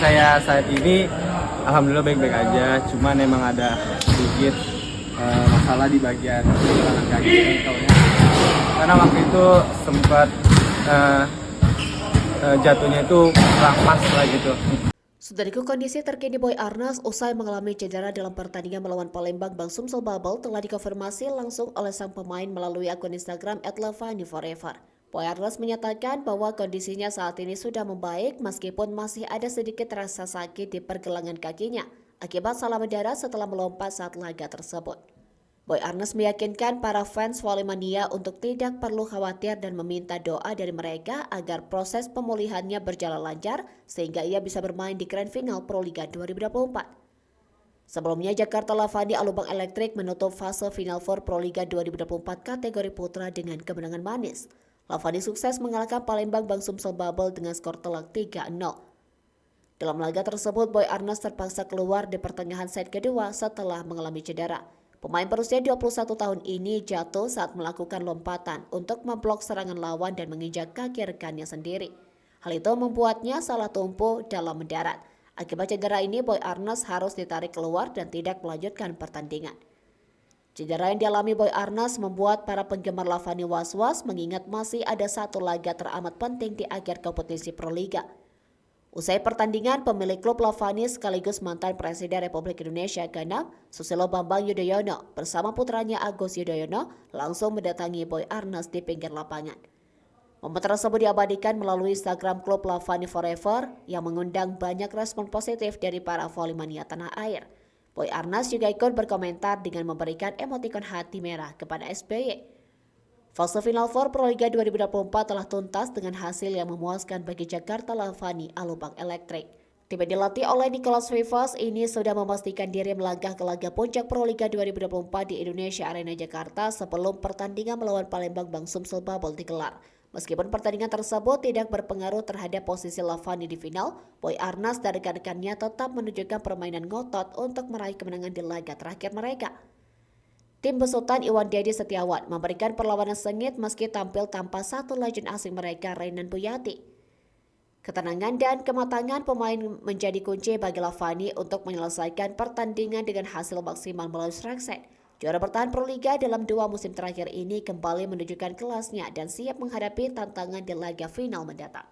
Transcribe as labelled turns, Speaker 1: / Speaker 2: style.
Speaker 1: saya saat ini alhamdulillah baik-baik aja, cuman emang ada sedikit masalah di bagian tangan kaki ankle-nya. Karena waktu itu sempat jatuhnya itu kurang pas lah gitu.
Speaker 2: Saudariku, kondisi terkini Boy Arnas usai mengalami cedera dalam pertandingan melawan Palembang Bang Sumsel Bubble telah dikonfirmasi langsung oleh sang pemain melalui akun Instagram @lavaniforever. Boy Arnas menyatakan bahwa kondisinya saat ini sudah membaik meskipun masih ada sedikit rasa sakit di pergelangan kakinya akibat salah mendarat setelah melompat saat laga tersebut. Boy Arnas meyakinkan para fans Volley-mania untuk tidak perlu khawatir dan meminta doa dari mereka agar proses pemulihannya berjalan lancar sehingga ia bisa bermain di Grand Final Pro Liga 2024. Sebelumnya, Jakarta Lavani Alubang Electric menutup fase Final Four Pro Liga 2024 kategori putra dengan kemenangan manis. Lavani sukses mengalahkan Palembang Bang Sumsel Bubble dengan skor telak 3-0. Dalam laga tersebut, Boy Arnas terpaksa keluar di pertengahan set kedua setelah mengalami cedera. Pemain berusia 21 tahun ini jatuh saat melakukan lompatan untuk memblok serangan lawan dan menginjak kaki rekannya sendiri. Hal itu membuatnya salah tumpu dalam mendarat. Akibat cedera ini, Boy Arnas harus ditarik keluar dan tidak melanjutkan pertandingan. Cedera yang dialami Boy Arnas membuat para penggemar Lavani was-was mengingat masih ada satu laga teramat penting di akhir kompetisi Pro Liga. Usai pertandingan, pemilik klub Lavani sekaligus mantan Presiden Republik Indonesia ke-6, Susilo Bambang Yudhoyono bersama putranya Agus Yudhoyono langsung mendatangi Boy Arnas di pinggir lapangan. Momen tersebut diabadikan melalui Instagram klub Lavani Forever yang mengundang banyak respon positif dari para volley-mania tanah air. Boy Arnas juga ikut berkomentar dengan memberikan emotikon hati merah kepada SBY. Fase Final Four Pro Liga 2024 telah tuntas dengan hasil yang memuaskan bagi Jakarta Lavani Alubang Electric. Tim yang dilatih oleh Nicholas Vivas ini sudah memastikan diri melangkah ke laga puncak Pro Liga 2024 di Indonesia Arena Jakarta sebelum pertandingan melawan Palembang Bang Sumsel Bubble digelar. Meskipun pertandingan tersebut tidak berpengaruh terhadap posisi Lavani di final, Boy Arnas dan rekan-rekannya tetap menunjukkan permainan ngotot untuk meraih kemenangan di laga terakhir mereka. Tim besutan Iwan Dedi Setiawan memberikan perlawanan sengit meski tampil tanpa satu legend asing mereka, Renan Buyati. Ketenangan dan kematangan pemain menjadi kunci bagi Lavani untuk menyelesaikan pertandingan dengan hasil maksimal melalui strike set. Juara bertahan Pro Liga dalam 2 musim terakhir ini kembali menunjukkan kelasnya dan siap menghadapi tantangan di laga final mendatang.